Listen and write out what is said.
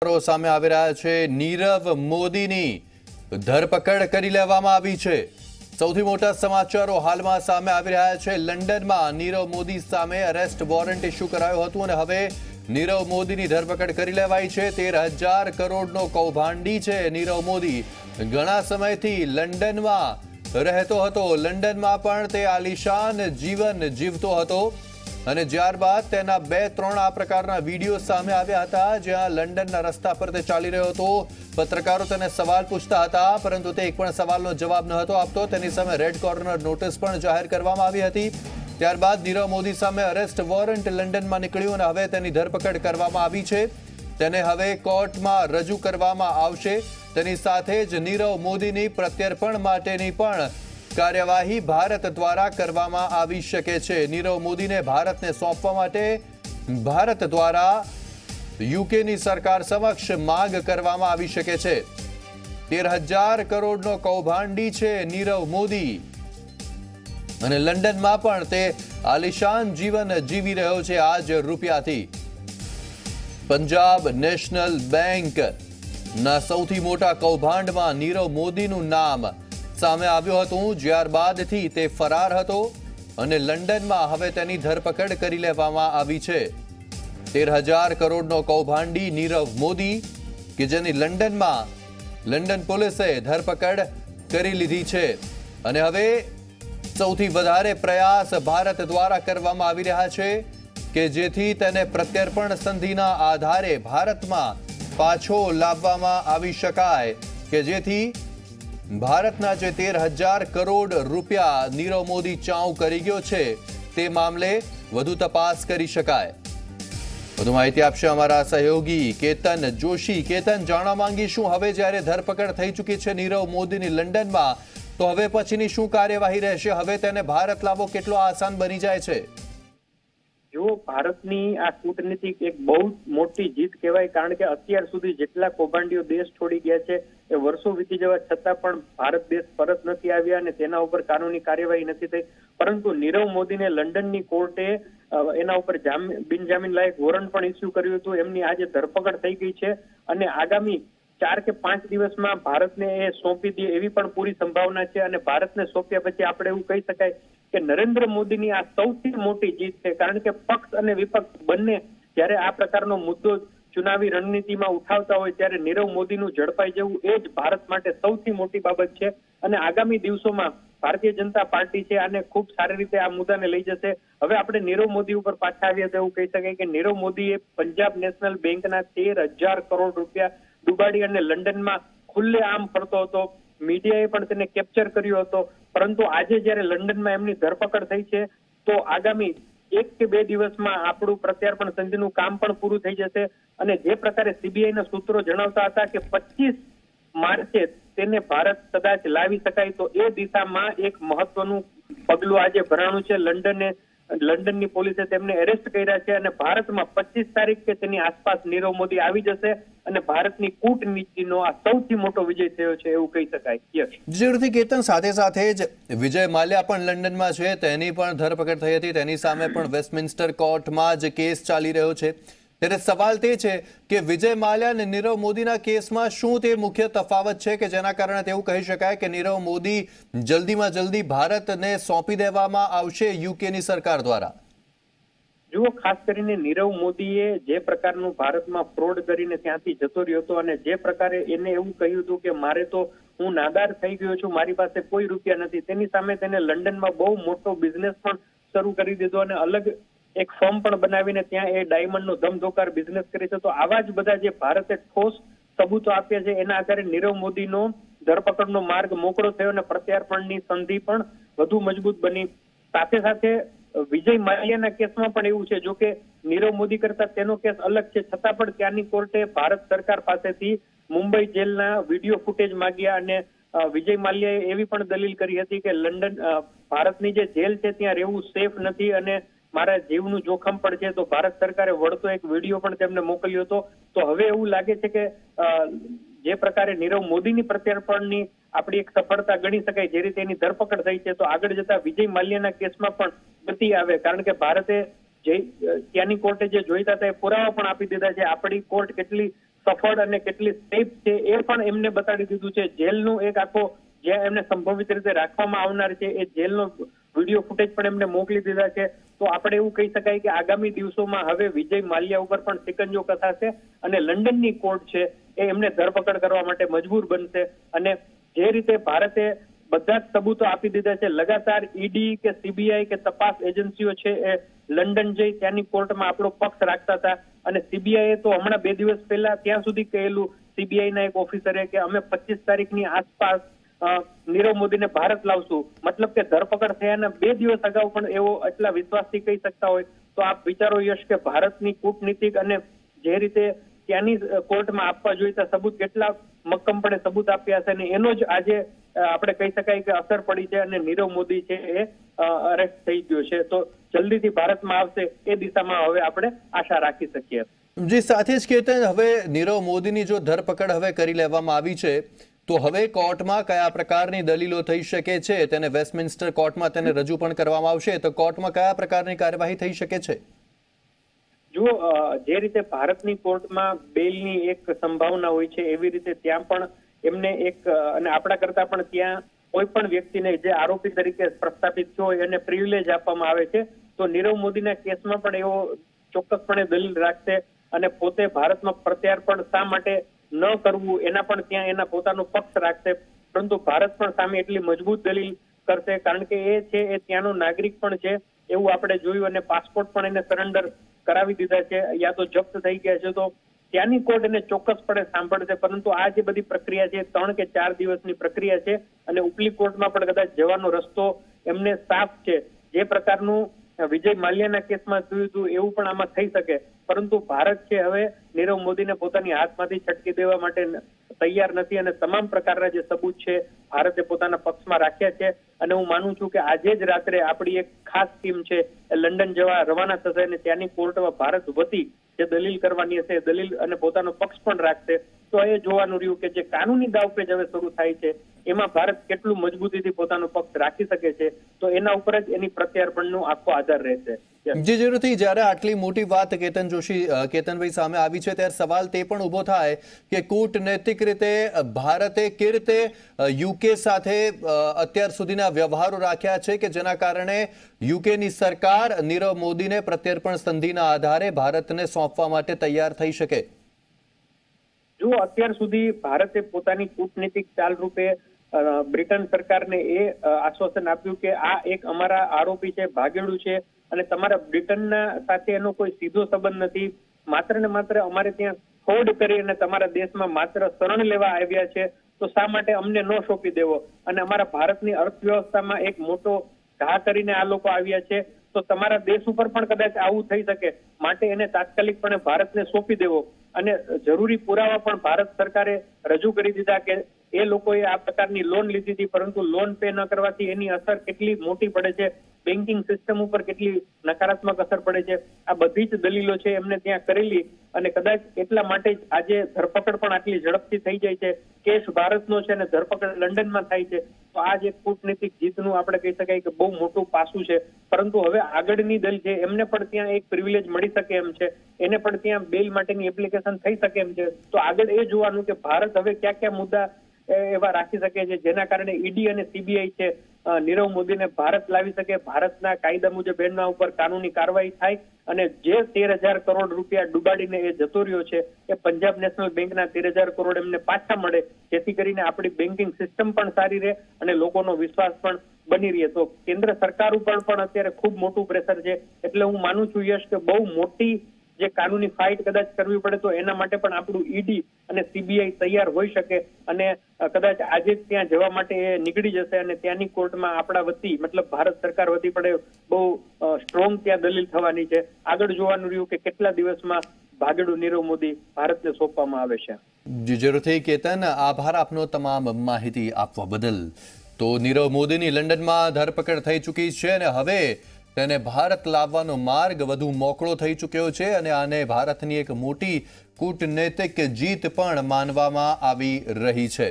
સમાચારો સામે આવી રહ્યા છે। નીરવ મોદીની ધરપકડ કરી લેવામાં આવી છે। સૌથી મોટા સમાચારો હાલમાં સામે આવી રહ્યા છે। લંડનમાં નીરવ મોદી સામે અરેસ્ટ વોરંટ ઇસ્યુ કરાયું હતું અને હવે નીરવ મોદીની ધરપકડ કરી લેવાઈ છે। 13,000 કરોડનો કૌભાંડી છે નીરવ મોદી। ઘણા સમયથી લંડનમાં રહેતો હતો। લંડનમાં પણ તે આલિશાન જીવન જીવતો હતો અને ત્યારબાદ તેના 2-3 આ પ્રકારના વિડીયો સામે આવ્યા હતા, જ્યાં લંડનના રસ્તા પર તે ચાલી રહ્યો હતો। પત્રકારો તેને સવાલ પૂછતા હતા, પરંતુ તે એક પણ સવાલનો જવાબ ન હતો આપતો। તેની સામે રેડ કોર્નર નોટિસ પણ જાહેર કરવામાં આવી હતી। ત્યારબાદ નીરવ મોદી સામે અરેસ્ટ વોરંટ લંડનમાં નીકળ્યું અને હવે તેની ધરપકડ કરવામાં આવી છે। તેને હવે કોર્ટમાં રજૂ કરવામાં આવશે। તેની સાથે જ નીરવ મોદીની પ્રત્યર્પણ માટેની પણ કાર્યવાહી ભારત દ્વારા કરવામાં આવી શકે છે। નીરવ મોદીને ભારતને સોંપવા માટે ભારત દ્વારા યુકેની સરકાર સમક્ષ માંગ કરવામાં આવી શકે છે। 13,000 કરોડનો કૌભાંડી છે નીરવ મોદી અને લંડનમાં પણ તે આલિશાન જીવન જીવી રહ્યો છે આ જ રૂપિયાથી। પંજાબ નેશનલ બેંકના સૌથી મોટા કૌભાંડમાં નીરવ મોદીનું નામ સામે આવ્યું હતું, ત્યારબાદથી તે ફરાર હતો અને લંડનમાં હવે તેની ધરપકડ કરી લેવામાં આવી છે। 13,000 કરોડનો કૌભાંડી નીરવ મોદી કે જેની લંડન પોલીસે ધરપકડ કરી લીધી છે અને હવે સૌથી વધારે પ્રયાસ ભારત દ્વારા કરવામાં આવી રહ્યા છે કે જેથી તેને પ્રત્યર્પણ સંધિના આધારે ભારતમાં પાછો લાવવામાં આવી શકાય, કે જેથી ભારતના જે 13,000 કરોડ રૂપિયા નીરવ મોદી ચાઉ કરી ગયો છે તે મામલે વધુ તપાસ કરી શકાય। વધુ માહિતી આપશે અમારા સહયોગી કેતન જોશી। કેતન, જાણવા માંગીશું, હવે જ્યારે ધરપકડ થઈ ચૂકી છે નીરવ મોદીની લંડનમાં, તો હવે પછીની શું કાર્યવાહી રહેશે? હવે તેને ભારત લાવવો કેટલો આસાન બની જાય છે? જો ભારતની આ કૂટનીતિક એક બહુ મોટી જીત કહેવાય, કારણ કે અત્યાર સુધી જેટલા કૌભાંડીઓ દેશ છોડી ગયા છે એ વર્ષો વીતી જવા છતાં પણ ભારત દેશ પરત નથી આવ્યા અને તેના ઉપર કાનૂની કાર્યવાહી નથી થઈ। પરંતુ નીરવ મોદીને લંડનની કોર્ટે એના ઉપર બિનજામીન લાયક વોરંટ પણ ઇસ્યુ કર્યું હતું। એમની આજે ધરપકડ થઈ ગઈ છે અને આગામી 4 કે 5 દિવસમાં ભારતને એ સોંપી દે એવી પણ પૂરી સંભાવના છે। અને ભારતને સોંપ્યા પછી આપણે એવું કહી શકાય કે નરેન્દ્ર મોદીની આ સૌથી મોટી જીત છે, કારણ કે પક્ષ અને વિપક્ષ બંને જ્યારે આ પ્રકારનો મુદ્દો ચુનાવી રણનીતિમાં ઉઠાવતા હોય ત્યારે નીરવ મોદીનું ઝડપાઈ જવું એ જ ભારત માટે સૌથી મોટી બાબત છે। અને આગામી દિવસોમાં ભારતીય જનતા પાર્ટી છે આને ખૂબ સારી રીતે આ મુદ્દાને લઈ જશે। હવે આપણે નીરવ મોદી ઉપર પાછા આવ્યા તો એવું કહી શકાય કે નીરવ મોદીએ પંજાબ નેશનલ બેંકના 13,000 કરોડ રૂપિયા ડુબાડી અને લંડનમાં ખુલ્લે આમ ફરતો હતો। મીડિયાએ પણ તેને કેપ્ચર કર્યો હતો, પરંતુ આજે જ્યારે લંડનમાં એમની ધરપકડ થઈ છે તો આગામી 1 કે 2 દિવસમાં આપણું પ્રત્યાર્પણ સંધિનું કામ પણ પૂરું થઈ જશે। અને જે પ્રકારે સીબીઆઈના સૂત્રો જણાવતા હતા કે 25 માર્ચે તેને ભારત કદાચ લાવી શકાય, તો એ દિશામાં એક મહત્વનું પગલું આજે ભરાણું છે। લંડનની પોલીસે તેમને એરેસ્ટ કર્યા છે અને ભારતમાં 25 તારીખ કે તેની આસપાસ નીરવ મોદી આવી જશે અને ભારતની કૂટનીતિનો આ સૌથી મોટો વિજય થયો છે એવું કહી શકાય। જરૂરથી કેતન, સાથે સાથે જ વિજય માલ્યા પણ લંડનમાં છે, તેની પણ ધરપકડ થઈ હતી। તેની સામે પણ વેસ્ટમિન્સ્ટર કોર્ટમાં જ કેસ ચાલી રહ્યો છે। ત્યારે સવાલ તે છે કે વિજય માલ્યા અને નીરવ મોદીના કેસમાં શું તે મુખ્ય તફાવત છે કે જેના કારણે તેવું કહી શકાય કે નીરવ મોદી જલ્દીમાં જલ્દી ભારતને સોંપી દેવામાં આવશે યુકેની સરકાર દ્વારા? જુઓ, ખાસ કરીને નીરવ મોદીએ જે પ્રકારનું ભારતમાં ફ્રોડ કરીને ત્યાંથી જતો રહ્યો હતો અને જે પ્રકારે એને એવું કહ્યું હતું કે મારે તો હું નાદાર થઈ ગયો છું, મારી પાસે કોઈ રૂપિયા નથી, તેની સામે તેને લંડનમાં બહુ મોટો બિઝનેસ પણ શરૂ કરી દીધો અને અલગ એક ફર્મ પણ બનાવીને ત્યાં એ ડાયમંડનો ધમધોકાર બિઝનેસ કરે છે। તો આવા જ બધા જે ભારતે ઠોસ સબૂતો આપ્યા છે એના આધારે નીરવ મોદીનો ધરપકડનો માર્ગ મોકળો થયો અને પ્રત્યાર્પણની સંધિ પણ વધુ મજબૂત બની। સાથે સાથે વિજય માલ્યાના કેસમાં પણ એવું છે, જો કે નીરવ મોદી કરતા તેનો કેસ અલગ છે, છતાં પણ ત્યાંની કોર્ટે ભારત સરકાર પાસેથી મુંબઈ જેલના વિડીયો ફૂટેજ માંગ્યા અને વિજય માલ્યાએ એવી પણ દલીલ કરી હતી કે ભારતની જે જેલ છે ત્યાં રહેવું સેફ નથી અને મારા જીવનું જોખમ પણ છે। તો ભારત સરકારે વળતો એક વિડીયો પણ તેમને મોકલ્યો હતો। તો હવે એવું લાગે છે કે જે પ્રકારે નીરવ મોદીની પ્રત્યાર્પણની આપણી એક સફળતા ગણી શકાય, જે રીતે એની ધરપકડ થઈ છે, તો આગળ જતા વિજય માલ્યાના કેસમાં પણ ગતિ આવે, કારણ કે ભારતે ત્યાંની કોર્ટે જે જોઈતા હતા એ પુરાવા પણ આપી દીધા છે। આપણી કોર્ટ કેટલી સફળ અને કેટલી સેફ છે એ પણ એમને બતાડી દીધું છે. જેલનું એક આખો જે એમને સંભવિત રીતે રાખવામાં આવનાર છે એ જેલનો વિડીયો ફૂટેજ પણ એમને મોકલી દીધા છે. તો આપણે એવું કહી શકાય કે આગામી દિવસોમાં હવે વિજય માલ્યા ઉપર પણ સિકંજો કસાશે અને લંડનની કોર્ટ છે એ એમને ધરપકડ કરવા માટે મજબૂર બનશે. અને જે રીતે ભારતે બધા જ સબૂતો આપી દીધા છે, લગાતાર ઈડી કે સીબીઆઈ કે તપાસ એજન્સીઓ છે એ લંડન જઈ ત્યાંની કોર્ટમાં આપણો પક્ષ રાખતા હતા. અને સીબીઆઈએ તો હમણાં 2 દિવસ પહેલા ત્યાં સુધી કહેલું સીબીઆઈના એક ઓફિસરે કે અમે 25 તારીખની આસપાસ નીરવ મોદીને ભારત લાવશું. મતલબ કે ધરપકડ થયાના 2 દિવસ અગાઉ પણ એવો એટલા વિશ્વાસથી કહી શકતા હોય તો આપ વિચારો યશ કે ભારતની કૂટનીતિક અને જે રીતે ત્યાંની કોર્ટમાં આપવા જોઈતા સબૂત કેટલા મક્કમપણે સબૂત આપ્યા છે અને એનો જ આજે આપણે કહી શકાય કે અસર પડી છે અને નીરવ મોદી છે એ અરેસ્ટ થઈ ગયો છે. તો જલ્દીથી ભારતમાં આવશે એ દિશામાં હવે આપણે આશા રાખી શકીએ. જી, સાથે જ કેતન, હવે નીરવ મોદીની જો ધરપકડ હવે કરી લેવામાં આવી છે તો હવે કોર્ટમાં કયા પ્રકારની દલીલો થઈ શકે છે? તેને વેસ્ટમિન્સ્ટર કોર્ટમાં તેને રજૂ પણ કરવામાં આવશે તો કોર્ટમાં કયા પ્રકારની કાર્યવાહી થઈ શકે છે? જો જે રીતે ભારતની કોર્ટમાં બેલની એક સંભાવના હોય છે એવી રીતે ત્યાં પણ એમને એક અને આપણા કરતા પણ ત્યાં કોઈ પણ વ્યક્તિને જે આરોપી તરીકે પ્રસ્થાપિત થયો હોય એને પ્રિવિલેજ આપવામાં આવે છે. તો નીરવ મોદીના કેસમાં પણ એવો ચોક્કસપણે દલીલ રાખશે અને પોતે ભારતમાં પ્રત્યાર્પણ શા માટે ન કરવું એના પણ ત્યાં એના પોતાનો પક્ષ રાખશે. પરંતુ ભારત પણ સામે એટલી મજબૂત દલીલ કરશે કારણ કે એ છે એ ત્યાંનો નાગરિક પણ છે એવું આપણે જોયું અને પાસપોર્ટ પણ એને સરેન્ડર કરાવી દીધા છે યા તો જપ્ત થઈ ગયા છે. તો ત્યાંની કોર્ટ એને ચોક્કસપણે સાંભળશે. પરંતુ આ જે બધી પ્રક્રિયા છે 3 કે 4 દિવસની પ્રક્રિયા છે અને ઉપલી કોર્ટમાં પણ કદાચ જવાનો રસ્તો એમને સાફ છે. જે પ્રકારનું વિજય માલ્યાના કેસમાં થયું હતું એવું પણ આમાં થઈ શકે. પરંતુ ભારત છે હવે નીરવ મોદીને પોતાની હાથમાંથી છટકી દેવા માટે તૈયાર નથી અને તમામ પ્રકારના જે સબૂત છે ભારતે પોતાના પક્ષમાં રાખ્યા છે. અને હું માનું છું કે આજે જ રાત્રે આપણી એક ખાસ ટીમ છે એ લંડન જવા રવાના થશે અને ત્યાંની કોર્ટમાં ભારત વતી જે દલીલ કરવાની હશે દલીલ અને પોતાનો પક્ષ પણ રાખશે. તો એ જોવાનું રહ્યું કે જે કાનૂની દાવપેચ હવે શરૂ થાય છે એમાં ભારત કેટલું મજબૂતીથી પોતાનો પક્ષ રાખી શકે છે. તો એના ઉપર જ એની પ્રત્યાર્પણનો આખો આધાર રહેશે. જી, જરૂરથી. જ્યારે આટલી મોટી વાત કેતનભાઈ સામે આવી છે ત્યારે સવાલ તે પણ ઉભો થાય કે કૂટનૈતિક રીતે ભારતે કે રીતે યુકે સાથે અત્યાર સુધીના વ્યવહારો રાખ્યા છે કે જેના કારણે યુકેની સરકાર નીરવ મોદીને પ્રત્યાર્પણ સંધિના આધારે ભારતને સોંપવા માટે તૈયાર થઈ શકે? જો અત્યાર સુધી ભારતે પોતાની કૂટનીતિક ચાલ રૂપે બ્રિટન સરકારને એ આશ્વાસન આપ્યું કે આ એક અમારા આરોપી છે, ભાગેડું છે અને તમારા બ્રિટનના સાથે એનો કોઈ સીધો સંબંધ નથી. માત્ર ને માત્ર અમારે ત્યાં ફ્રોડ કરી અને તમારા દેશમાં માત્ર શરણ લેવા આવ્યા છે. તો શા માટે અમને ન સોંપી દેવો? અને અમારા ભારતની અર્થવ્યવસ્થામાં એક મોટો ઘા કરીને આ લોકો આવ્યા છે. તો તમારા દેશ ઉપર પણ કદાચ આવું થઈ શકે. માટે એને તાત્કાલિકપણે ભારતને સોંપી દેવો. અને જરૂરી પુરાવા પણ ભારત સરકારે રજૂ કરી દીધા કે એ લોકોએ આ પ્રકારની લોન લીધી હતી પરંતુ લોન પે ન કરવાથી એની અસર કેટલી મોટી પડે છે, બેન્કિંગ સિસ્ટમ ઉપર કેટલી નકારાત્મક અસર પડે છે, આ બધી જ દલીલો છે એમને ત્યાં કરેલી. અને કદાચ એટલા માટે જ આજે ધરપકડ પણ આટલી ઝડપથી થઈ જાય છે. કેસ ભારતનો છે અને ધરપકડ લંડનમાં થાય છે. તો આ જે કૂટનીતિક જીતનું આપણે કહી શકાય કે બહુ મોટું પાસું છે. પરંતુ હવે આગળની દલ છે એમને પણ ત્યાં એક પ્રિવિલેજ મળી શકે એમ છે. એને પણ ત્યાં બેલ માટેની એપ્લિકેશન થઈ શકે એમ છે. તો આગળ એ જોવાનું કે ભારત હવે કયા કયા મુદ્દા એવા રાખી શકે છે જેના કારણે ઈડી અને સીબીઆઈ છે નીરવ મોદીને ભારત લાવી શકે, ભારતના કાયદા મુજબ એમના ઉપર કાનૂની કાર્યવાહી થાય અને જે 13,000 કરોડ રૂપિયા ડૂબાડીને એ જતો રહ્યો છે એ પંજાબ નેશનલ બેંકના 13,000 કરોડ એમને પાછા મળે, જેથી કરીને આપણી બેન્કિંગ સિસ્ટમ પણ સારી રહે અને લોકોનો વિશ્વાસ પણ બની રહે. તો કેન્દ્ર સરકાર ઉપર પણ અત્યારે ખૂબ મોટું પ્રેશર છે. એટલે હું માનું છું યશ કે બહુ મોટી જે કાનૂની ફાઇટ કદાચ કરવી પડે તો એના માટે પણ આપણું ઈડી અને સીબીઆઈ તૈયાર હોઈ શકે અને કદાચ આજે જ ત્યાં જવા માટે એ નીકળી જશે અને ત્યાંની કોર્ટમાં આપણા વતી મતલબ ભારત સરકાર વતી પણ બહુ સ્ટ્રોંગ ત્યાં દલીલ થવાની છે. આગળ જોવાનું રહ્યું કે કેટલા દિવસમાં ભાગેડુ નીરવ મોદી ભારતને સોંપવામાં આવે છે. જી, જરૂરથી કેતન, આભાર આપનો તમામ માહિતી આપવા બદલ. તો નીરવ મોદીની લંડનમાં ધરપકડ થઈ ચૂકી છે અને હવે તેને ભારત લાવવાનો માર્ગ વધુ મોકળો થઈ ચૂક્યો છે અને આને ભારતની એક મોટી કૂટનૈતિક જીત પણ માનવામાં આવી રહી છે.